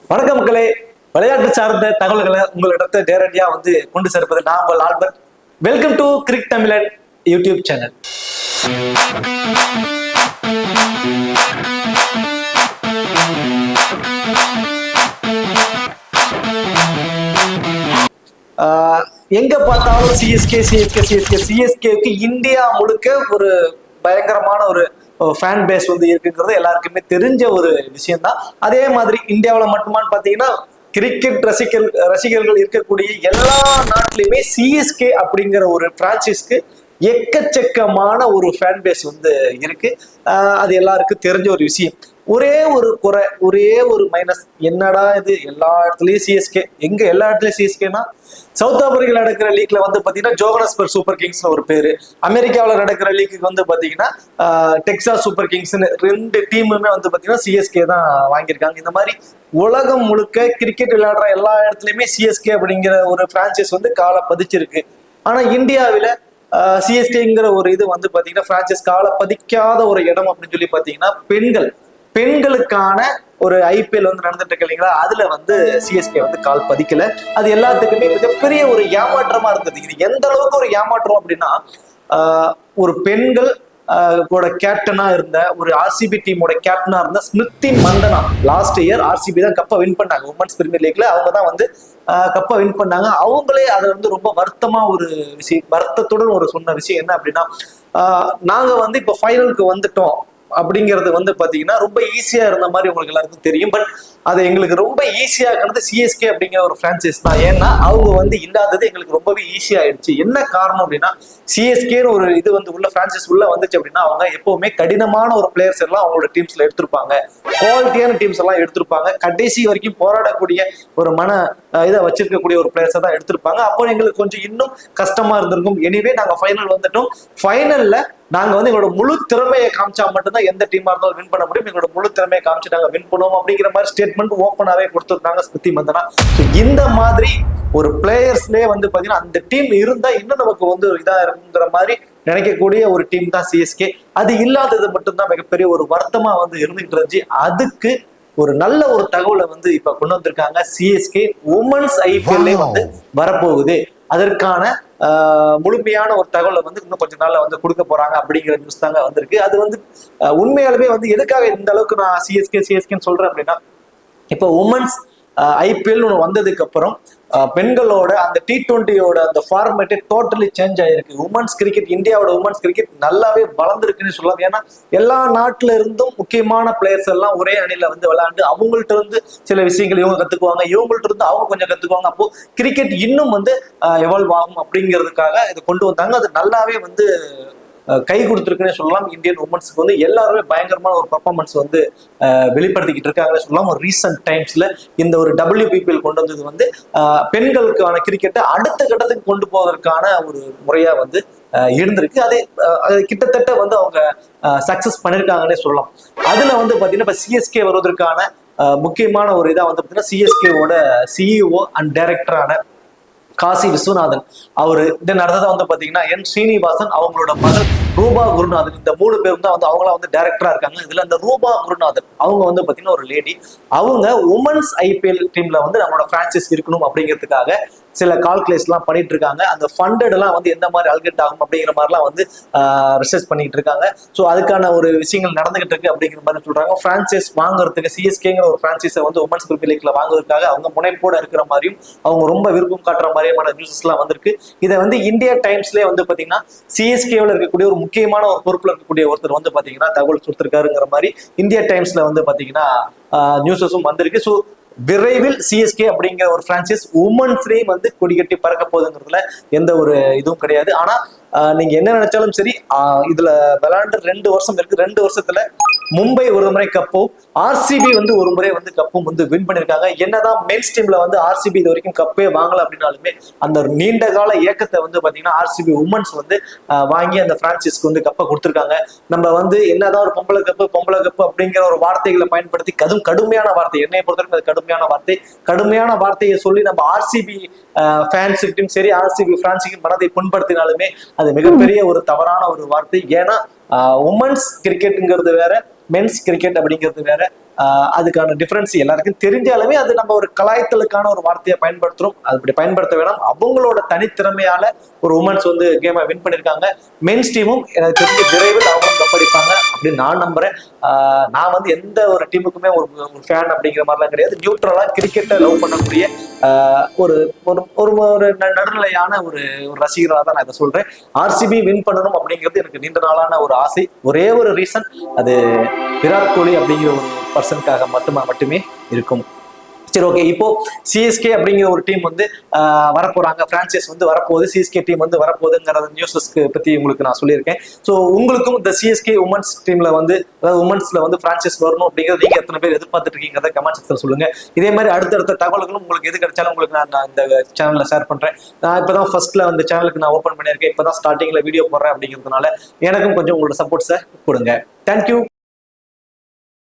வணக்கம் மக்களே. விளையாட்டு சார்ந்த தகவல்களை உங்களிடத்தை நேரடியா கொண்டு சேர்ப்பது நான் உங்கள் ஆல்பர்ட். வெல்கம் டு கிரிக் தமிழன் யூடியூப் சேனல். எங்க பார்த்தாலும் சிஎஸ்கே சிஎஸ்கே சிஎஸ்கே சிஎஸ்கேக்கு இந்தியா முழுக்க ஒரு பயங்கரமான ஒரு ஃபேன் பேஸ் இருக்குங்கிறது எல்லாருக்குமே தெரிஞ்ச ஒரு விஷயம் தான். அதே மாதிரி இந்தியாவில் மட்டுமான்னு பார்த்தீங்கன்னா கிரிக்கெட் ரசிகர்கள் இருக்கக்கூடிய எல்லா நாட்டிலையுமே சிஎஸ்கே அப்படிங்கிற ஒரு பிரான்சைஸ்க்கு எக்கச்சக்கமான ஒரு ஃபேன் பேஸ் இருக்கு. அது எல்லாருக்கும் தெரிஞ்ச ஒரு விஷயம். ஒரே ஒரு குறை, ஒரே ஒரு மைனஸ், என்னடா இது எல்லா இடத்துலயும் சிஎஸ்கே, எங்க எல்லா இடத்துலயும் சிஎஸ்கேனா சவுத் ஆப்பிரிக்கால நடக்கிற லீக்ல பாத்தீங்கன்னா ஜோகனஸ்பர்க் சூப்பர் கிங்ஸ் ஒரு பேரு, அமெரிக்காவில் நடக்கிற லீக்கு பாத்தீங்கன்னா டெக்சாஸ் சூப்பர் கிங்ஸ், ரெண்டு டீமுமே பாத்தீங்கன்னா சிஎஸ்கே தான் வாங்கியிருக்காங்க. இந்த மாதிரி உலகம் முழுக்க கிரிக்கெட் விளையாடுற எல்லா இடத்துலயுமே சிஎஸ்கே அப்படிங்கிற ஒரு பிரான்சைஸ் காலை பதிச்சிருக்கு. ஆனா இந்தியாவில சிஎஸ்கேங்கிற ஒரு இது பாத்தீங்கன்னா பிரான்சைஸ் காலை பதிக்காத ஒரு இடம் அப்படின்னு சொல்லி பாத்தீங்கன்னா பெண்களுக்கான ஒரு ஐபிஎல் நடந்துட்டு இருக்கு இல்லைங்களா, அதுல சிஎஸ்கே கால் பதிக்கல. அது எல்லாத்துக்குமே மிகப்பெரிய ஒரு ஏமாற்றமா இருந்தது. இது எந்த அளவுக்கு ஒரு ஏமாற்றம் அப்படின்னா, ஒரு பெண்கள் கேப்டனா இருந்த ஒரு ஆர்சிபி டீமோட கேப்டனா இருந்த Smriti Mandhana last year RCB தான் கப்பை வின் பண்ணாங்க. உமன்ஸ் பிரீமியர் லீக்ல அவங்க தான் கப்பை வின் பண்ணாங்க. அவங்களே அதை ரொம்ப வருத்தமா ஒரு விஷயம், வருத்தத்துடன் ஒரு சொன்ன விஷயம் என்ன அப்படின்னா, நாங்க இப்ப ஃபைனலுக்கு வந்துட்டோம் அப்படிங்கிறது பாத்தீங்கன்னா ரொம்ப ஈஸியா இருந்த மாதிரி உங்களுக்கு எல்லாருக்கும் தெரியும். பட் அது எங்களுக்கு ரொம்ப ஈஸியா இருக்கிறது சிஎஸ்கே அப்படிங்கிற ஒரு பிரான்சைஸ் தான். ஏன்னா அவங்க இல்லாதது எங்களுக்கு ரொம்பவே ஈஸியா ஆயிடுச்சு. என்ன காரணம் அப்படின்னா, சிஎஸ்கேன்னு ஒரு இது உள்ள பிரான்சைஸ் உள்ள வந்துச்சு அப்படின்னா அவங்க எப்பவுமே கடினமான ஒரு பிளேயர்ஸ் எல்லாம் அவங்களோட டீம்ஸ்ல எடுத்திருப்பாங்க, குவாலிட்டியான டீம்ஸ் எல்லாம் எடுத்திருப்பாங்க, கடைசி வரைக்கும் போராடக்கூடிய ஒரு இதை வச்சிருக்கக்கூடிய ஒரு பிளேயர்ஸை தான் எடுத்திருப்பாங்க. அப்போ எங்களுக்கு கொஞ்சம் இன்னும் கஷ்டமா இருந்திருக்கும். எனிவே நாங்க ஃபைனல் வந்துட்டோம். ஃபைனல்ல நாங்க எங்களோட முழு திறமையை காமிச்சா மட்டும்தான் எந்த டீமா இருந்தாலும் வின் பண்ண முடியும். எங்களோட முழு திறமையை காமிச்சு நாங்க வின் பண்ணுவோம் அப்படிங்கிற மாதிரி ஸ்டேட்மெண்ட் ஓப்பனாவே கொடுத்துருந்தாங்க ஸ்மிருதி மந்தனா. இந்த மாதிரி ஒரு பிளேயர்ஸ்லயே பாத்தீங்கன்னா அந்த டீம் இருந்தா இன்னும் நமக்கு இதா இருக்குங்கிற மாதிரி நினைக்கக்கூடிய ஒரு டீம் தான் சிஎஸ்கே. அது இல்லாதது மட்டும்தான் மிகப்பெரிய ஒரு வருத்தமா இருந்துகிட்டு இருந்துச்சு. அதுக்கு ஒரு நல்ல ஒரு தகவலை இப்ப கொண்டு வந்திருக்காங்க. சிஎஸ்கே உமன்ஸ் ஐபிஎல்லே வரப்போகுது. அதற்கான முழுமையான ஒரு தகவலை இன்னும் கொஞ்ச நாள்ல கொடுக்க போறாங்க அப்படிங்கிற நியூஸ் தாங்க வந்திருக்கு. அது உண்மையாலுமே எதுக்காக இந்த அளவுக்கு நான் சிஎஸ்கேன்னு சொல்றேன் அப்படின்னா, இப்போ உமன்ஸ் ஐபிஎல் வந்ததுக்கு அப்புறம் பெண்களோட அந்த T20யோட அந்த ஃபார்மேட்டே டோட்டலி சேஞ்ச் ஆயிருக்கு. உமன்ஸ் கிரிக்கெட், இந்தியாவோட உமன்ஸ் கிரிக்கெட் நல்லாவே வளர்ந்துருக்குன்னு சொல்லலாம். ஏன்னா எல்லா நாட்டுல இருந்தும் முக்கியமான பிளேயர்ஸ் எல்லாம் ஒரே அணில விளையாண்டு அவங்கள்ட்ட இருந்து சில விஷயங்கள் இவங்க கத்துக்குவாங்க, இவங்கள்ட்ட இருந்து அவங்க கொஞ்சம் கத்துக்குவாங்க. அப்போ கிரிக்கெட் இன்னும் எவால்வ் ஆகும் அப்படிங்கிறதுக்காக இதை கொண்டு வந்தாங்க. அது நல்லாவே கை கொடுத்துருக்குன்னு சொல்லலாம். இந்தியன் உமன்ஸுக்கு எல்லாருமே பயங்கரமான ஒரு பர்ஃபார்மன்ஸ் வெளிப்படுத்திக்கிட்டு இருக்காங்கன்னு சொல்லலாம். ஒரு ரீசன்ட் டைம்ஸ்ல இந்த ஒரு WPPL கொண்டு வந்தது பெண்களுக்கான கிரிக்கெட்டை அடுத்த கட்டத்துக்கு கொண்டு போவதற்கான ஒரு முறையா இருந்திருக்கு. அது கிட்டத்தட்ட அவங்க சக்சஸ் பண்ணிருக்காங்கன்னே சொல்லலாம். அதுல பாத்தீங்கன்னா இப்ப சிஎஸ்கே வருவதற்கான முக்கியமான ஒரு இதா பாத்தீங்கன்னா சிஎஸ்கேவோட CEO அண்ட் டைரக்டரான காசி விஸ்வநாதன் அவரு. தென் அடுத்ததா பாத்தீங்கன்னா என் ஸ்ரீனிவாசன், அவங்களோட மகள் ரூபா குருநாதன். இந்த 3 பேரும் தான் அவங்களாம் டைரக்டரா இருக்காங்க. இதுல இந்த ரூபா குருநாதன் அவங்க பாத்தீங்கன்னா ஒரு லேடி. அவங்க உமன்ஸ் ஐபிஎல் டீம்ல நம்மளோட பிரான்சைஸ் இருக்கணும் அப்படிங்கிறதுக்காக சில கால்குலேஷன் எல்லாம் பண்ணிட்டு இருக்காங்க. அந்த ஃபண்டட் எல்லாம் எந்த மாதிரி அல்கெட் ஆகும் அப்படிங்கிற மாதிரிலாம் ரிசர்ச் பண்ணிட்டு இருக்காங்க. ஸோ அதுக்கான ஒரு விஷயங்கள் நடந்துகிட்டு இருக்கு அப்படிங்கிற மாதிரி சொல்றாங்க. பிரான்சைஸ் வாங்குறதுக்கு சிஎஸ்கேங்கிற ஒரு பிரான்சைஸை உமன்ஸ் பிரீமியர் லீக்ல வாங்குறதுக்காக அவங்க முனைப்போட இருக்கிற மாதிரியும் அவங்க ரொம்ப விருப்பம் காட்டுற மாதிரியான நியூஸஸ் எல்லாம் வந்திருக்கு. இதை இந்தியா டைம்ஸ்லயே பாத்தீங்கன்னா சிஎஸ்கேவில் இருக்கக்கூடிய ஒரு முக்கியமான ஒரு பொறுப்புல இருக்கக்கூடிய ஒருத்தர் பாத்தீங்கன்னா தகவல் கொடுத்திருக்காருங்கிற மாதிரி இந்தியா டைம்ஸ்ல பாத்தீங்கன்னா நியூஸஸும் வந்திருக்கு. ஸோ விரைவில் சிஎஸ்கே அப்படிங்கிற ஒரு பிரான்சைஸ் உமன்ஸ்லயும் கொடிகட்டி பறக்க போகுதுங்கிறதுல எந்த ஒரு இதுவும் கிடையாது. ஆனா நீங்க என்ன நினைச்சாலும் சரி, இதுல விளையாண்டு 2 வருஷம் இருக்கு. 2 வருஷத்துல மும்பை ஒரு முறை கப்பும், ஆர்சிபி ஒரு முறை கப்பும் வின் பண்ணிருக்காங்க. என்னதான் மெயின்ஸ் டீம்ல ஆர்சிபி இது வரைக்கும் கப்பே வாங்கல அப்படின்னாலுமே அந்த நீண்ட கால இயக்கத்தை பாத்தீங்கன்னா ஆர்சிபி உமன்ஸ் வாங்கி அந்த பிரான்சைஸ்க்கு கப்பை கொடுத்துருக்காங்க. நம்ம என்னதான் ஒரு பொம்பளை கப்பு அப்படிங்கிற ஒரு வார்த்தைகளை பயன்படுத்தி அதுவும் கடுமையான வார்த்தை, என்னைய பொறுத்தவரைக்கும் அது கடுமையான வார்த்தையை சொல்லி நம்ம ஆர்சிபி ஃபேன்ஸுக்கும் சரி ஆர்சிபி பிரான்ஸுக்கும் மனதை புண்படுத்தினாலுமே அது மிகப்பெரிய ஒரு தவறான ஒரு வார்த்தை. ஏன்னா உமன்ஸ் கிரிக்கெட்டுங்கிறது வேற, மென்ஸ் கிரிக்கெட் அப்படிங்கிறது வேற. அதுக்கான டிஃபரன்ஸ் எல்லாருக்கும் தெரிஞ்சாலுமே அது நம்ம ஒரு கலாய்த்தலுக்கான ஒரு வார்த்தையை பயன்படுத்துறோம். அது இப்படி பயன்படுத்த வேணாம். அவங்களோட தனித்திறமையால ஒரு உமன்ஸ் வந்து கேமை வின் பண்ணிருக்காங்க. மென்ஸ் டீமும் எனக்கு தெரிஞ்ச விரைவில் அவங்களும் கப்படிப்பாங்க அப்படின்னு நான் நம்புறேன். நான் வந்து எந்த ஒரு டீமுக்குமே ஒரு ஃபேன் அப்படிங்கிற மாதிரிலாம் கிடையாது. நியூட்ரலா கிரிக்கெட்டை லவ் பண்ணக்கூடிய ஒரு ஒரு ஒரு நடுநிலையான ஒரு ரசிகராக தான் நான் இதை சொல்றேன். ஆர்சிபி வின் பண்ணணும் அப்படிங்கிறது எனக்கு நீண்ட நாளான ஒரு ஆசை. ஒரே ஒரு ரீசன், அது விராட் கோலி அப்படிங்கிற ஒரு பர்சனுக்காக மட்டுமே இருக்கும். சரி, ஓகே. இப்போ சிஎஸ்கே அப்படிங்கிற ஒரு டீம் வந்து வரப்போறாங்க, பிரான்சைஸ் வந்து வரப்போகுது, சிஎஸ்கே டீம் வந்து வரப்போகுதுங்கிற நியூஸஸ்க்கு பத்தி உங்களுக்கு நான் சொல்லியிருக்கேன். ஸோ உங்களுக்கும் இந்த சிஎஸ்கே உமன்ஸ் டீம்ல வந்து, அதாவது உமன்ஸ்ல வந்து பிரான்சைஸ் வரணும் அப்படிங்கிறது நீங்க எத்தனை பேர் எதிர்பார்த்துட்டு இருக்கீங்கிறத கமெண்ட் செக்ஷன் சொல்லுங்க. இதே மாதிரி அடுத்தடுத்த தகவல்களும் உங்களுக்கு எது கிடைச்சாலும் உங்களுக்கு நான் இந்த சேனல்ல ஷேர் பண்றேன். நான் இப்பதான் ஃபர்ஸ்ட்ல அந்த சேனலுக்கு நான் ஓப்பன் பண்ணியிருக்கேன், இப்பதான் ஸ்டார்டிங்ல வீடியோ போடுறேன் அப்படிங்கிறதுனால எனக்கும் கொஞ்சம் உங்களோட சப்போர்ட்ஸை கொடுங்க. தேங்க்யூ.